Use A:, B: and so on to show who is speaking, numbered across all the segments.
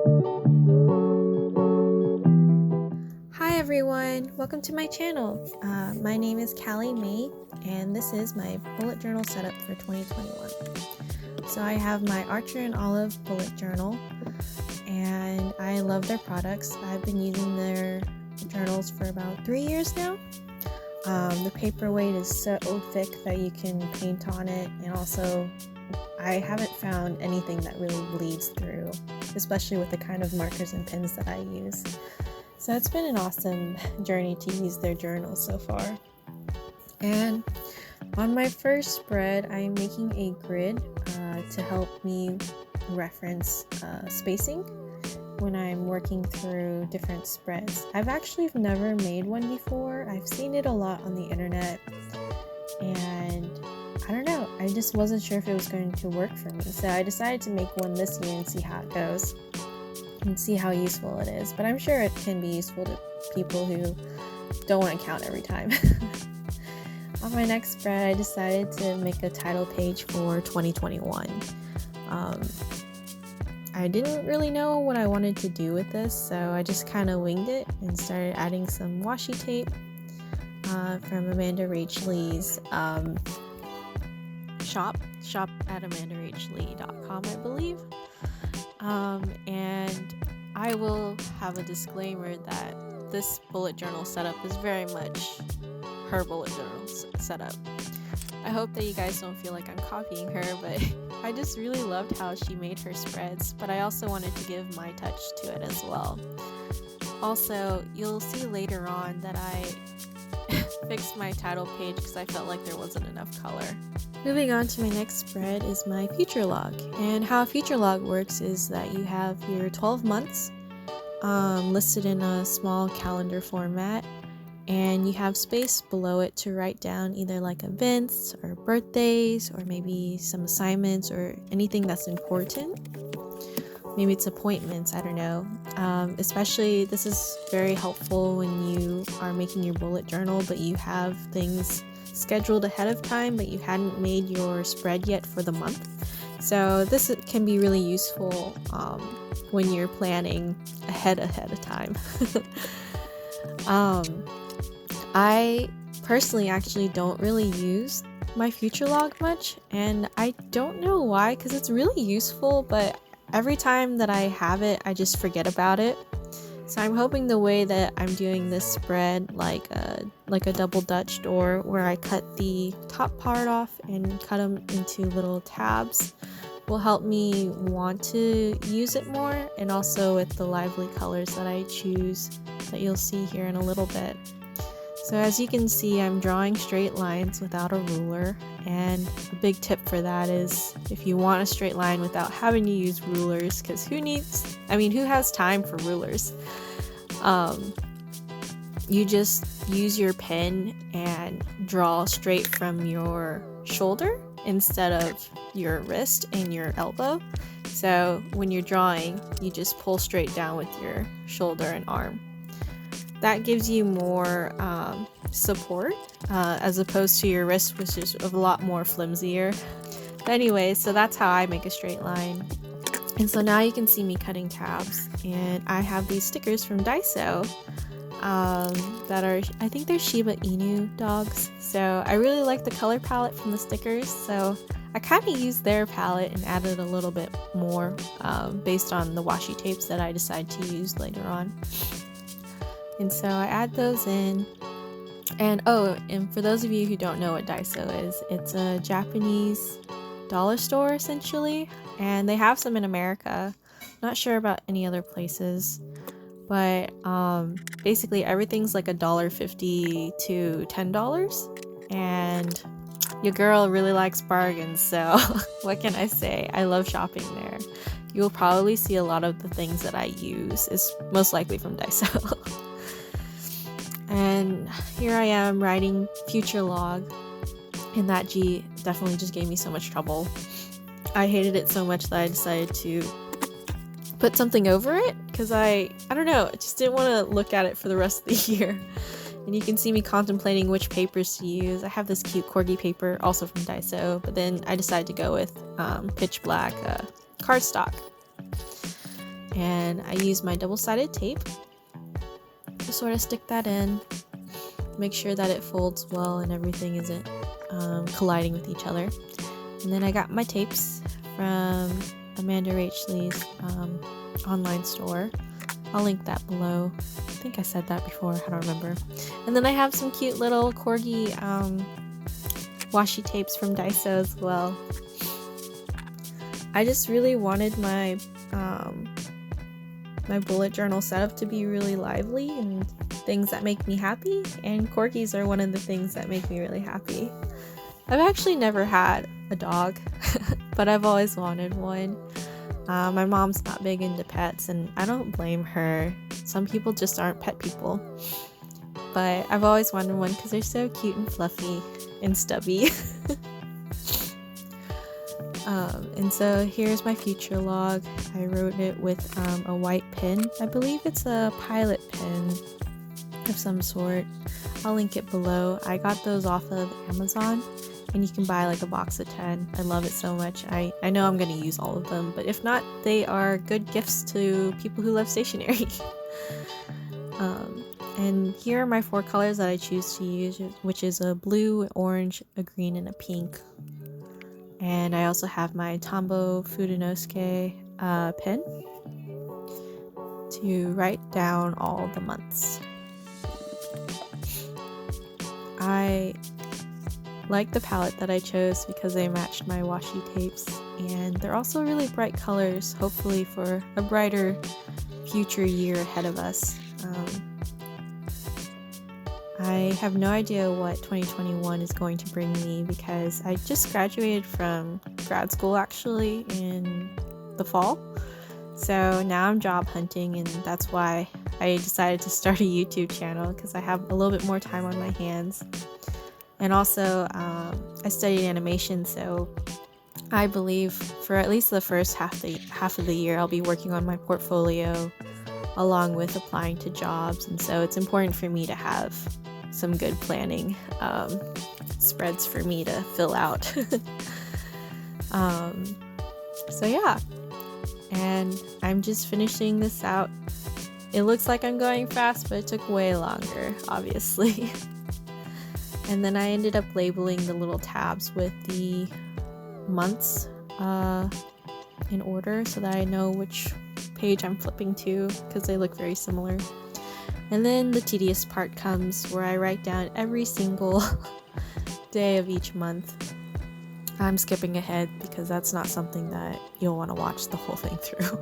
A: Hi everyone, welcome to my channel. My name is Callie May and this is my bullet journal setup for 2021. So I have my Archer and Olive bullet journal and I love their products. I've been using their journals for about 3 years now. The paperweight is so thick that you can paint on it, and also I haven't found anything that really bleeds through, especially with the kind of markers and pens that I use. So it's been an awesome journey to use their journals so far. And on my first spread, I'm making a grid to help me reference spacing when I'm working through different spreads. I've actually never made one before. I've seen it a lot on the internet, and I don't know, I just wasn't sure if it was going to work for me. So I decided to make one this year and see how it goes and see how useful it is. But I'm sure it can be useful to people who don't want to count every time. On my next spread, I decided to make a title page for 2021. I didn't really know what I wanted to do with this, so I just kind of winged it and started adding some washi tape from Amanda Rach Lee's shop at amandarachlee.com, I believe. And I will have a disclaimer that this bullet journal setup is very much her bullet journal setup. I hope that you guys don't feel like I'm copying her, but I just really loved how she made her spreads, but I also wanted to give my touch to it as well. Also, you'll see later on that I fixed my title page because I felt like there wasn't enough color. Moving on to my next spread is my future log, and how a future log works is that you have your 12 months listed in a small calendar format, and you have space below it to write down either like events or birthdays or maybe some assignments or anything that's important. Maybe it's appointments, I don't know. Especially this is very helpful when you are making your bullet journal but you have things scheduled ahead of time but you hadn't made your spread yet for the month. So this can be really useful when you're planning ahead of time. I personally actually don't really use my future log much, and I don't know why, because it's really useful, but every time that I have it, I just forget about it. So I'm hoping the way that I'm doing this spread, like a double Dutch door, where I cut the top part off and cut them into little tabs, will help me want to use it more, and also with the lively colors that I choose that you'll see here in a little bit. So as you can see, I'm drawing straight lines without a ruler, and a big tip for that is if you want a straight line without having to use rulers, because who has time for rulers? You just use your pen and draw straight from your shoulder instead of your wrist and your elbow. So when you're drawing, you just pull straight down with your shoulder and arm. That gives you more support as opposed to your wrist, which is a lot more flimsier. But anyway, so that's how I make a straight line. And so now you can see me cutting tabs, and I have these stickers from Daiso that are, I think they're Shiba Inu dogs. So I really like the color palette from the stickers, so I kind of used their palette and added a little bit more based on the washi tapes that I decide to use later on. And so I add those in. And and for those of you who don't know what Daiso is, it's a Japanese dollar store essentially, and they have some in America. Not sure about any other places, but basically everything's like $1.50 to $10, and your girl really likes bargains, so what can I say? I love shopping there. You'll probably see a lot of the things that I use is most likely from Daiso. And here I am writing future log, and that G definitely just gave me so much trouble. I hated it so much that I decided to put something over it, because I don't know, I just didn't want to look at it for the rest of the year. And you can see me contemplating which papers to use. I have this cute corgi paper, also from Daiso, but then I decided to go with pitch black cardstock. and I use my double-sided tape to sort of stick that in, make sure that it folds well and everything isn't colliding with each other. And then I got my tapes from Amanda Rachley's online store. I'll link that below. I think I said that before, I don't remember. And then I have some cute little corgi washi tapes from Daiso as well. I just really wanted my my bullet journal setup to be really lively and things that make me happy, and corgis are one of the things that make me really happy. I've actually never had a dog, but I've always wanted one. My mom's not big into pets, and I don't blame her. Some people just aren't pet people. But I've always wanted one because they're so cute and fluffy and stubby. And so here's my future log. I wrote it with a white pen. I believe it's a Pilot pen of some sort. I'll link it below. I got those off of Amazon, and you can buy like a box of 10. I love it so much. I know I'm going to use all of them, but if not, they are good gifts to people who love stationery. And here are my 4 colors that I choose to use, which is a blue, orange, a green, and a pink. And I also have my Tombow Fudenosuke pen to write down all the months. I like the palette that I chose because they matched my washi tapes, and they're also really bright colors, hopefully for a brighter future year ahead of us. I have no idea what 2021 is going to bring me because I just graduated from grad school actually in the fall. So now I'm job hunting, and that's why I decided to start a YouTube channel, because I have a little bit more time on my hands. And also, I studied animation, so I believe for at least the first half of the year I'll be working on my portfolio along with applying to jobs, and so it's important for me to have some good planning spreads for me to fill out. So yeah, and I'm just finishing this out. It looks like I'm going fast, but it took way longer, obviously. And then I ended up labeling the little tabs with the months in order so that I know which page I'm flipping to, because they look very similar. And then the tedious part comes where I write down every single day of each month. I'm skipping ahead because that's not something that you'll want to watch the whole thing through.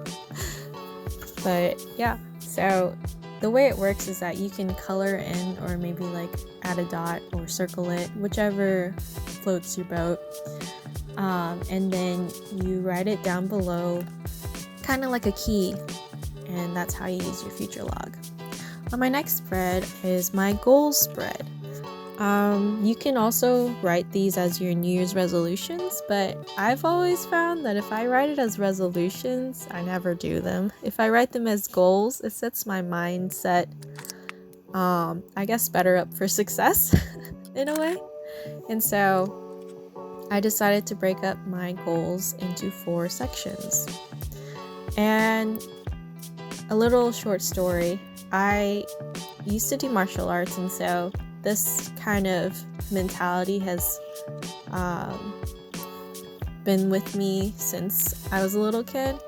A: But yeah, so the way it works is that you can color in or maybe like add a dot or circle it, whichever floats your boat. And then you write it down below, kind of like a key, and that's how you use your future log. On my next spread is my goals spread. You can also write these as your New Year's resolutions, but I've always found that if I write it as resolutions, I never do them. If I write them as goals, it sets my mindset, I guess, better up for success in a way. And so I decided to break up my goals into 4 sections. And a little short story. I used to do martial arts, and so this kind of mentality has been with me since I was a little kid.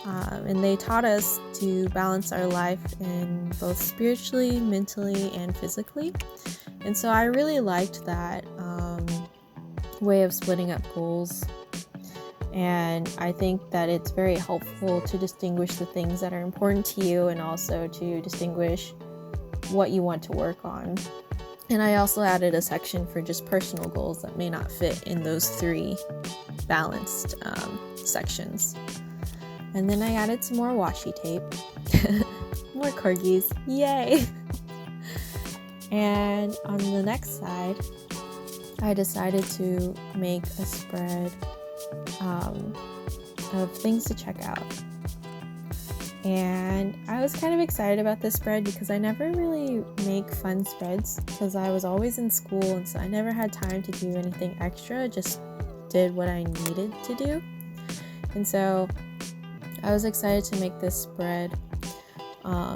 A: And they taught us to balance our life in both spiritually, mentally, and physically. And so I really liked that way of splitting up goals. And I think that it's very helpful to distinguish the things that are important to you, and also to distinguish what you want to work on. And I also added a section for just personal goals that may not fit in those 3 balanced sections. And then I added some more washi tape. More corgis, yay! And on the next side, I decided to make a spread of things to check out. And I was kind of excited about this spread because I never really make fun spreads because I was always in school, and so I never had time to do anything extra, just did what I needed to do. And so I was excited to make this spread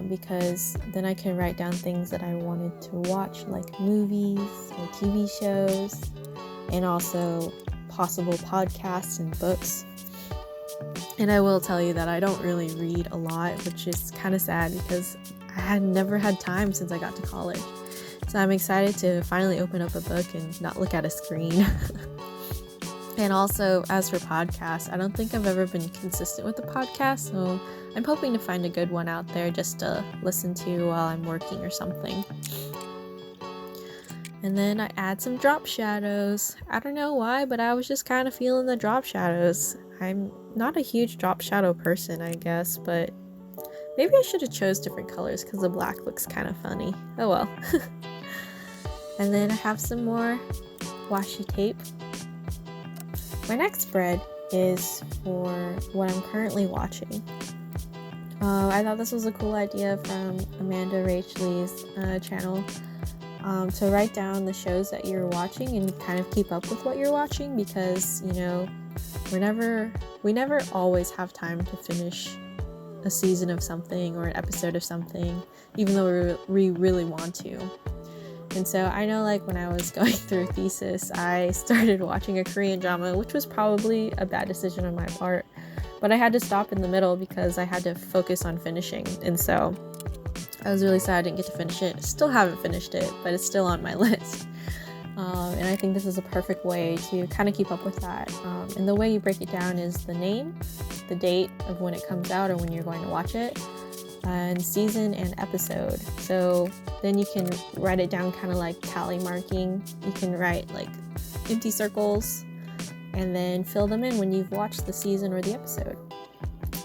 A: because then I can write down things that I wanted to watch, like movies or TV shows, and also possible podcasts and books. And I will tell you that I don't really read a lot, which is kind of sad because I had never had time since I got to college. So I'm excited to finally open up a book and not look at a screen. And also, as for podcasts, I don't think I've ever been consistent with the podcast, so I'm hoping to find a good one out there just to listen to while I'm working or something. And then I add some drop shadows. I don't know why, but I was just kind of feeling the drop shadows. I'm not a huge drop shadow person, I guess, but maybe I should have chose different colors because the black looks kind of funny. Oh well. And then I have some more washi tape. My next spread is for what I'm currently watching. I thought this was a cool idea from Amanda Rachley's channel to write down the shows that you're watching and kind of keep up with what you're watching, because we never always have time to finish a season of something or an episode of something, even though we really want to. And so I know, like, when I was going through thesis, I started watching a Korean drama, which was probably a bad decision on my part, but I had to stop in the middle because I had to focus on finishing. And so I was really sad I didn't get to finish it. Still haven't finished it, but it's still on my list. And I think this is a perfect way to kind of keep up with that. And the way you break it down is the name, the date of when it comes out or when you're going to watch it, and season and episode. So then you can write it down kind of like tally marking. You can write like empty circles and then fill them in when you've watched the season or the episode.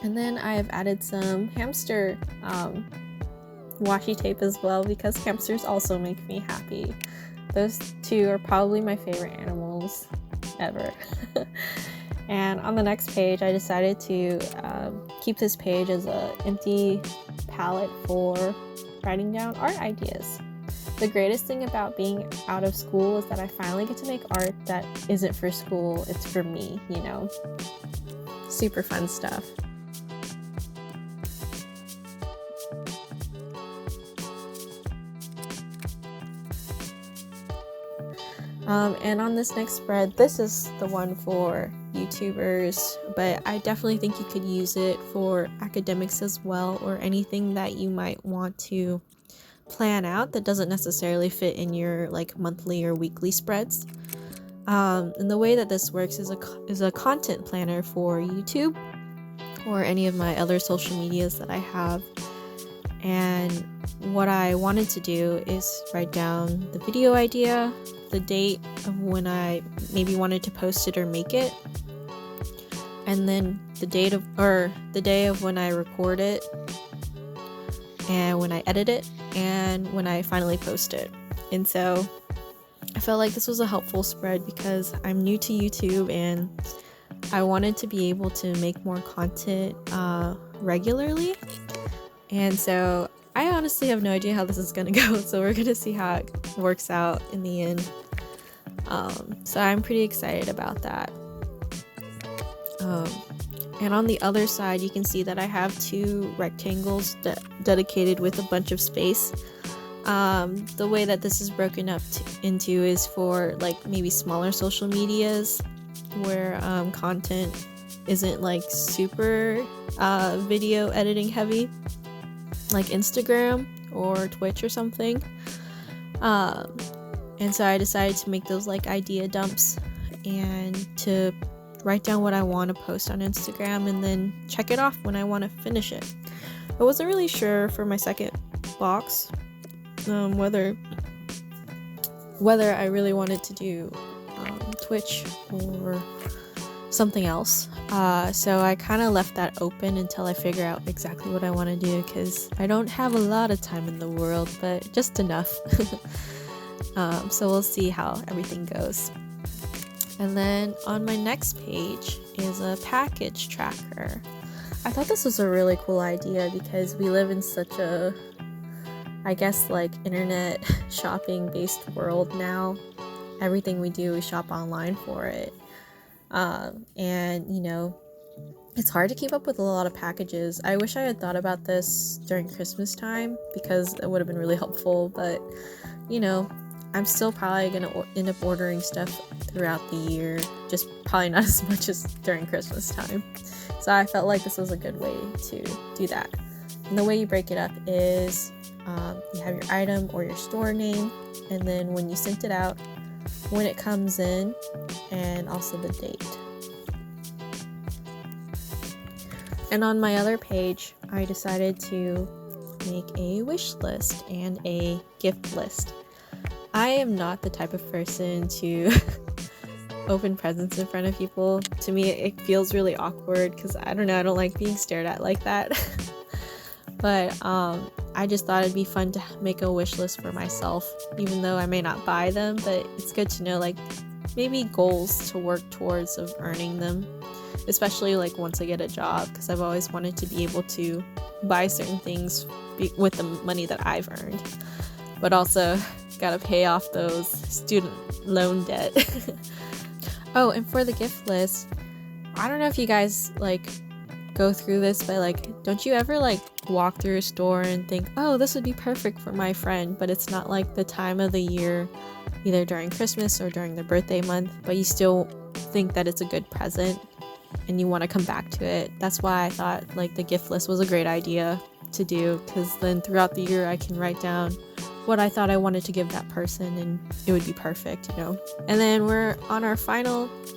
A: And then I have added some hamster washi tape as well, because hamsters also make me happy. Those two are probably my favorite animals ever. And on the next page, I decided to keep this page as an empty palette for writing down art ideas. The greatest thing about being out of school is that I finally get to make art that isn't for school, it's for me, Super fun stuff. And on this next spread, this is the one for YouTubers, but I definitely think you could use it for academics as well, or anything that you might want to plan out that doesn't necessarily fit in your like monthly or weekly spreads. And the way that this works is a content planner for YouTube or any of my other social medias that I have. And what I wanted to do is write down the video idea, the date of when I maybe wanted to post it or make it, and then the day of when I record it, and when I edit it, and when I finally post it. And so I felt like this was a helpful spread because I'm new to YouTube and I wanted to be able to make more content regularly. And so I honestly have no idea how this is going to go, so we're going to see how it works out in the end. So I'm pretty excited about that. And on the other side, you can see that I have two rectangles dedicated with a bunch of space. The way that this is broken up into is for like maybe smaller social medias where content isn't like super video editing heavy, like Instagram or Twitch or something. And so I decided to make those like idea dumps and to write down what I want to post on Instagram and then check it off when I want to finish it. I wasn't really sure for my second box whether I really wanted to do Twitch or something else. So I kind of left that open until I figure out exactly what I want to do, because I don't have a lot of time in the world, but just enough. So we'll see how everything goes. And then on my next page is a package tracker. I thought this was a really cool idea because we live in such a, I guess, like internet shopping based world now. Everything we do, we shop online for it. And it's hard to keep up with a lot of packages. I wish I had thought about this during Christmas time because it would have been really helpful, but you know, I'm still probably gonna end up ordering stuff throughout the year, just probably not as much as during Christmas time. So I felt like this was a good way to do that. And the way you break it up is you have your item or your store name, and then when you sent it out, when it comes in, and also the date. And on my other page, I decided to make a wish list and a gift list. I am not the type of person to open presents in front of people. To me, it feels really awkward because I don't know, I don't like being stared at like that. But I just thought it'd be fun to make a wish list for myself, even though I may not buy them, but it's good to know like maybe goals to work towards of earning them, especially like once I get a job, because I've always wanted to be able to buy certain things with the money that I've earned, but also gotta pay off those student loan debt. Oh, and for the gift list, I don't know if you guys like go through this, but like, don't you ever like walk through a store and think, oh, this would be perfect for my friend, but it's not like the time of the year, either during Christmas or during their birthday month, but you still think that it's a good present and you want to come back to it. That's why I thought like the gift list was a great idea to do, because then throughout the year I can write down what I thought I wanted to give that person and it would be perfect, you know. And then we're on our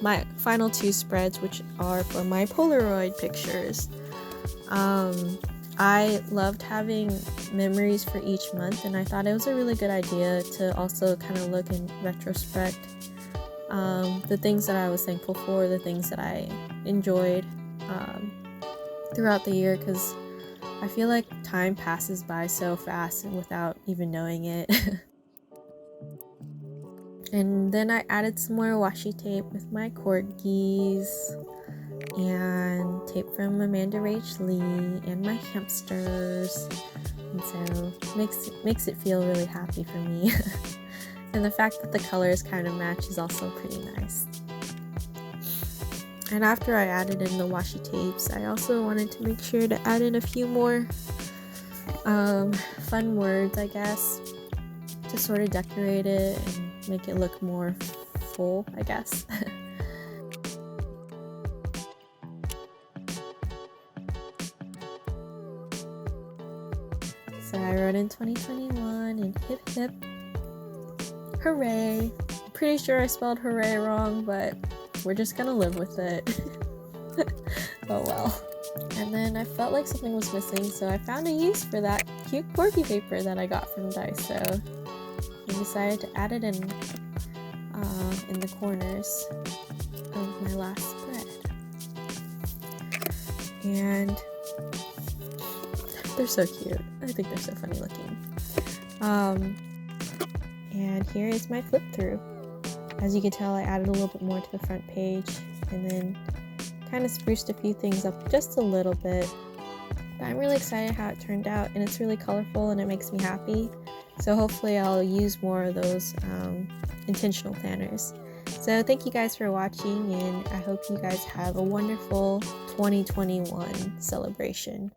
A: my final two spreads, which are for my Polaroid pictures. I loved having memories for each month, and I thought it was a really good idea to also kind of look in retrospect, the things that I was thankful for, the things that I enjoyed throughout the year, because I feel like time passes by so fast and without even knowing it. And then I added some more washi tape with my corgis and tape from Amanda Rach Lee and my hamsters. And so makes it feel really happy for me. And the fact that the colors kind of match is also pretty nice. And after I added in the washi tapes, I also wanted to make sure to add in a few more fun words, I guess, to sort of decorate it and make it look more full, I guess. So I wrote in 2021 and hip hip hooray. I'm pretty sure I spelled hooray wrong, but we're just gonna live with it. Oh well. And then I felt like something was missing, so I found a use for that cute corgi paper that I got from Daiso. I decided to add it in the corners of my last spread. And they're so cute. I think they're so funny looking. And here is my flip through. As you can tell, I added a little bit more to the front page and then kind of spruced a few things up just a little bit. But I'm really excited how it turned out, and it's really colorful and it makes me happy. So hopefully I'll use more of those intentional planners. So thank you guys for watching, and I hope you guys have a wonderful 2021 celebration.